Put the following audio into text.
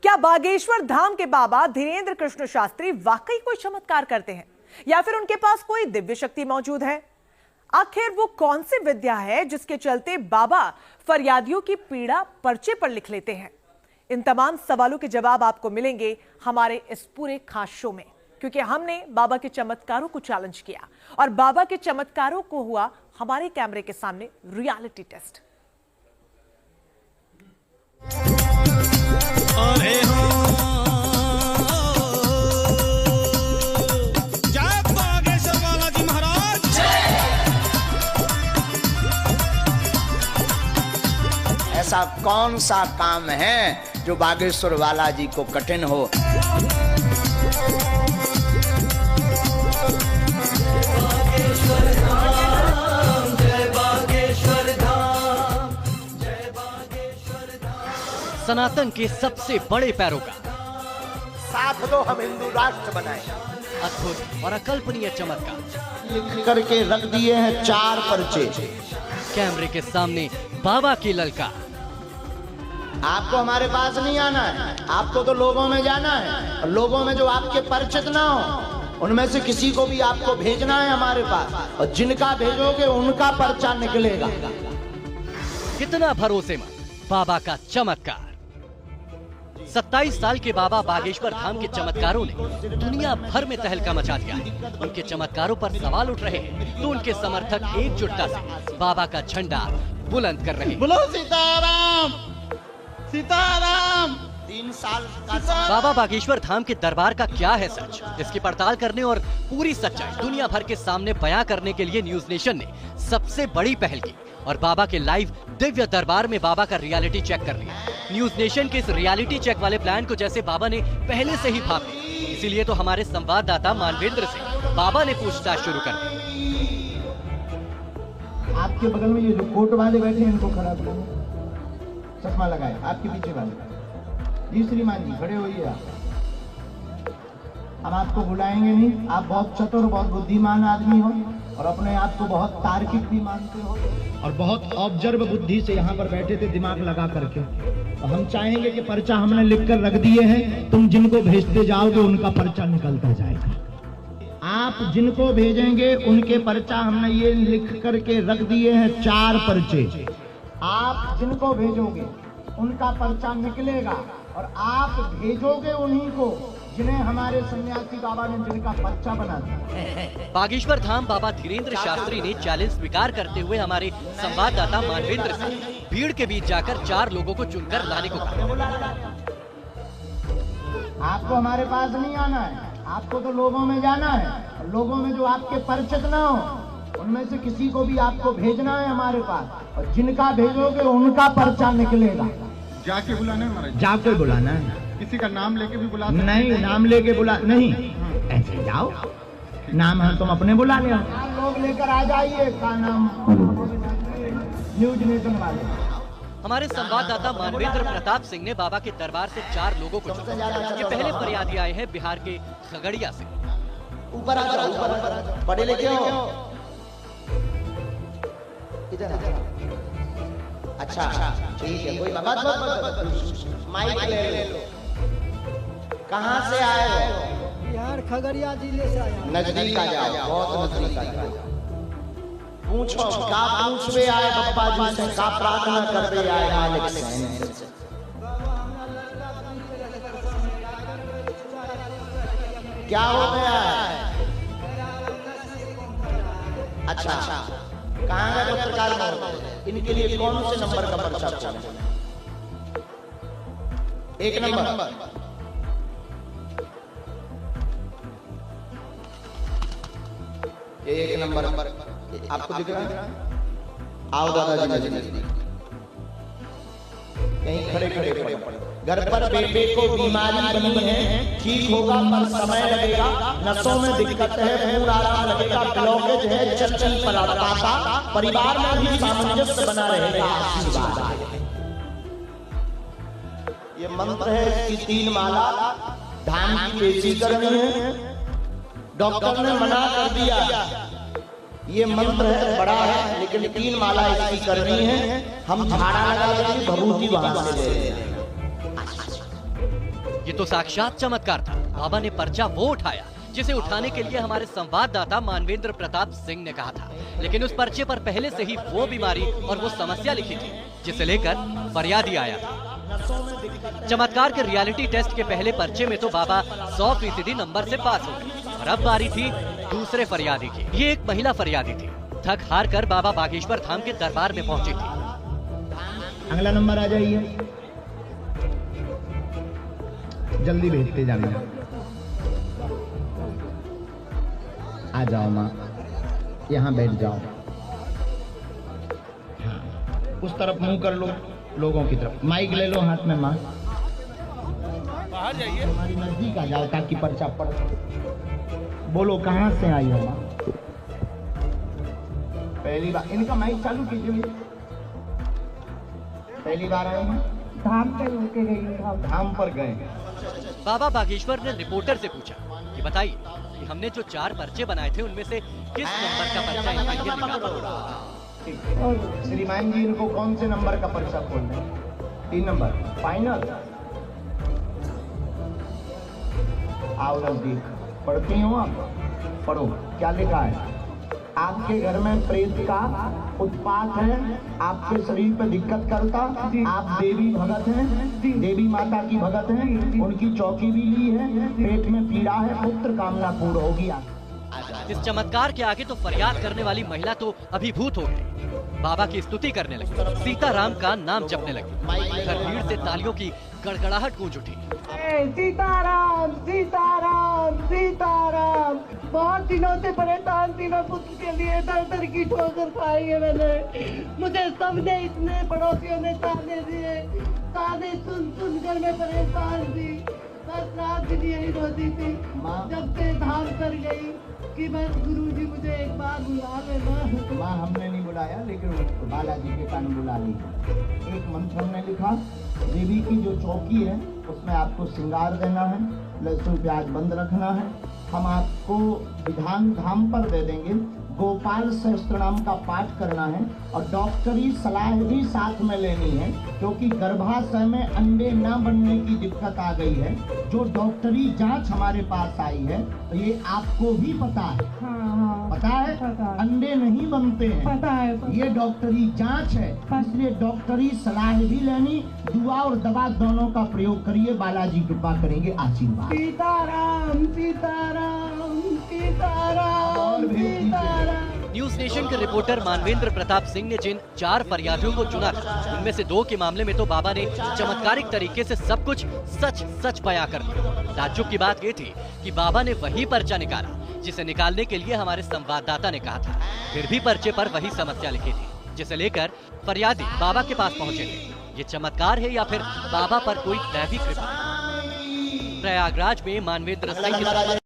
क्या बागेश्वर धाम के बाबा धीरेन्द्र कृष्ण शास्त्री वाकई कोई चमत्कार करते हैं या फिर उनके पास कोई दिव्य शक्ति मौजूद है? आखिर वो कौन सी विद्या है जिसके चलते बाबा फरियादियों की पीड़ा पर्चे पर लिख लेते हैं? इन तमाम सवालों के जवाब आपको मिलेंगे हमारे इस पूरे खास शो में, क्योंकि हमने बाबा के चमत्कारों को चैलेंज किया और बाबा के चमत्कारों को हुआ हमारे कैमरे के सामने रियलिटी टेस्ट। अरे ऐसा कौन सा काम है जो बागेश्वर वाला जी को कठिन हो? सनातन के सबसे बड़े पैरोकार, साथ दो हम हिंदू राष्ट्र बनाए। अद्भुत और अकल्पनीय चमत्कार लिख करके रख दिए हैं 4 पर्चे। कैमरे के सामने बाबा की ललकार। आपको हमारे पास नहीं आना है, आपको तो लोगों में जाना है। और लोगों में जो आपके परिचित ना हो उनमें से किसी को भी आपको भेजना है हमारे पास, और जिनका भेजोगे उनका पर्चा निकलेगा। कितना भरोसेमंद बाबा का चमत्कार। 27 साल के बाबा बागेश्वर धाम के चमत्कारों ने दुनिया भर में तहलका मचा दिया है। उनके चमत्कारों पर सवाल उठ रहे हैं तो उनके समर्थक एकजुटता से बाबा का झंडा बुलंद कर रहे हैं। बोलो सीताराम सीताराम। 3 साल का बाबा बागेश्वर धाम के दरबार का क्या है सच, इसकी पड़ताल करने और पूरी सच्चाई दुनिया भर के सामने बयां करने के लिए न्यूज नेशन ने सबसे बड़ी पहल की और बाबा के लाइव दिव्य दरबार में बाबा का रियलिटी चेक कर लिया। न्यूज नेशन के इस रियलिटी चेक वाले प्लान को जैसे बाबा ने पहले से ही भाप लिया, इसीलिए तो हमारे संवाददाता मानवेंद्र से बाबा ने पूछताछ शुरू कर दी। आपके बगल में ये जो कोट वाले बैठे हैं इनको खड़ा करो, चश्मा लगाए। आपके पीछे वाले जी श्रीमान जी खड़े होइए। हम आपको बुलाएंगे नहीं, आप बहुत चतुर बहुत बुद्धिमान आदमी हो और अपने आप को बहुत तार्किक भी मानते हो और बहुत ऑब्जर्व बुद्धि से यहाँ पर बैठे थे दिमाग लगा करके। तो हम चाहेंगे कि पर्चा हमने लिख कर रख दिए हैं, तुम जिनको भेजते जाओगे उनका पर्चा निकलता जाएगा। आप जिनको भेजेंगे उनके पर्चा हमने ये लिख करके रख दिए हैं 4 पर्चे। आप जिनको भेजोगे उनका पर्चा निकलेगा और आप भेजोगे उन्हीं को जिन्हें हमारे सन्यासी बाबा ने जिनका पर्चा बना दिया। बागेश्वर धाम बाबा धीरेन्द्र शास्त्री ने चैलेंज स्वीकार करते हुए हमारे संवाददाता मानवेंद्र से भीड़ के बीच जाकर 4 लोगों को चुनकर लाने को कहा। आपको हमारे पास नहीं आना है, आपको तो लोगों में जाना है। और लोगों में जो आपके परिचित ना हो उनमें से किसी को भी आपको भेजना है हमारे पास, और जिनका भेजोगे उनका पर्चा निकलेगा। जाके बुलाना है महाराज, जाके बुलाना है। किसी का नाम लेके भी बुला सकते हैं? नहीं, नाम लेके बुला नहीं, ऐसे जाओ, नाम है तुम अपने बुला ले। लोग लेकर आ जाइए का नाम न्यूज नेशन वाले। हमारे संवाददाता मानवेंद्र प्रताप सिंह ने बाबा के दरबार से 4 लोगों को चुना। ये पहले फरियादी आए हैं बिहार के खगड़िया से। ऊपर आ जाओ, ऊपर आ जाओ। पढ़े लिखे हो? इधर आ जाओ। अच्छा ठीक है, कोई बात मत माइक ले लो। कहाँ से आए हो? बिहार खगड़िया जिले से आया। नजदीक आ जाओ, बहुत नजदीक आ जाओ। पूछो क्या पूछवे आए बप्पा जी से, का प्रार्थना करवे आए मालिक से? क्या हो गया है? अच्छा कहाँ गए पत्रकार महोदय? इनके लिए कौन से नंबर का पर्चा चाहिए? 1 नंबर। ये 1 नंबर आपको दिख रहा है? आओ दादाजी नजदीक। कहीं खड़े खड़े पड़े। घर पर बेटे को बीमारी बनी है, ठीक होगा पर समय लगेगा। नसों में दिक्कत है, मूड आराम लगेगा, ब्लॉकेज है, चल पड़ाता। परिवार में भी सामंजस्य बना रहेगा। आशीर्वाद। ये मंत्र है, इसकी 3 माला। धान की पेशी करनी है, डॉक्टर ने मना कर दिया। ये मंत्र है, बड़ा है, लेकिन 3 माला इसकी करनी है। हम झाड़ा लगा देंगे, भभूति वहां से ले लेंगे। ये तो साक्षात चमत्कार था। बाबा ने पर्चा वो उठाया जिसे उठाने के लिए हमारे संवाददाता मानवेंद्र प्रताप सिंह ने कहा था, लेकिन उस पर्चे पर पहले से ही वो बीमारी और वो समस्या लिखी थी जिसे लेकर फरियादी आया था। चमत्कार के रियलिटी टेस्ट के पहले पर्चे में तो बाबा 100% नंबर से पास हो गए और अब बारी थी दूसरे फरियादी की। ये एक महिला फरियादी थी। थक हार कर बाबा बागेश्वर धाम के दरबार में पहुंची थी। अगला नंबर आ जाइए, जल्दी भेजते जाइए। आ जाओ माँ, यहाँ बैठ जाओ। हाँ, उस तरफ मुंह कर लो, लोगों की तरफ। माइक ले लो हाथ में माँ, बाहर जाइए, हमारी नजदीक आ जाओ ताकि पर्चा पढ़ सको। बोलो कहाँ से आई हो माँ? पहली बार, इनका माइक चालू कीजिए। पहली बार आए हैं? धाम पे होके गई धाम पर गए। बाबा बागेश्वर ने रिपोर्टर से पूछा कि बताइए कि हमने जो 4 पर्चे बनाए थे उनमें से किस नंबर का पर्चा इनका ये निकाला। श्रीमान जी, इनको कौन से नंबर का पर्चा खोलना है? 3 नंबर फाइनल। आओ नजदीक, पढ़ती हो आप? पढ़ो, क्या लिखा है? आपके घर में प्रेत का उत्पात है, आपके शरीर पे दिक्कत करता, आप देवी भगत हैं, देवी माता की भगत हैं, उनकी चौकी भी ली है, पेट में पीड़ा है, पुत्र कामना पूर्ण होगी। इस चमत्कार के आगे तो फरियाद करने वाली महिला तो अभिभूत हो गई। बाबा की स्तुति करने लगी, सीताराम का नाम जपने लगी। घर भीड़ से तालियों की गड़गड़ाहट गूंज उठी। सीताराम सीताराम सीताराम। बहुत दिनों से परेशान थी मैं पुत्र के लिए, दर दर की ठोकर खाई है मैंने। मुझे सबने, इतने पड़ोसियों ने ताने दिए, ताने सुन सुन कर मैं परेशान थी। बस रात दिन यही रोती थी जब से धाम कर गई कि बस गुरुजी मुझे एक बार बुला लेना। माँ हमने नहीं बुलाया, लेकिन बालाजी के कान बुला ली। एक मंत्र हमने लिखा, देवी की जो चौकी है उसमें आपको श्रृंगार देना है, लहसुन प्याज बंद रखना है। हम आपको विधान धाम पर दे देंगे, गोपाल सहस्त्रनाम का पाठ करना है और डॉक्टरी सलाह भी साथ में लेनी है, क्योंकि गर्भाशय में अंडे न बनने की दिक्कत आ गई है। जो डॉक्टरी जांच हमारे पास आई है तो ये आपको भी पता है। हाँ, पता है, अंडे नहीं बनते हैं, पता है। ये डॉक्टरी जांच है, इसलिए डॉक्टरी सलाह भी लेनी, दुआ और दवा दोनों का प्रयोग करिए। बालाजी कृपा करेंगे, आशीर्वाद। सीताराम सीताराम सीताराम सीताराम। न्यूज नेशन के रिपोर्टर मानवेंद्र प्रताप सिंह ने जिन 4 फरियादियों को चुना था, उनमें से 2 के मामले में तो बाबा ने चमत्कारिक तरीके से सब कुछ सच सच बयां कर दिया। ताज्जुब की बात ये थी कि बाबा ने वही पर्चा निकाला जिसे निकालने के लिए हमारे संवाददाता ने कहा था। फिर भी पर्चे पर वही समस्या लिखी थी, जिसे लेकर फरियादी बाबा के पास पहुंचे थे। ये चमत्कार है या फिर बाबा पर कोई दैवी कृपा? प्रयागराज में मानवेंद्र सिंह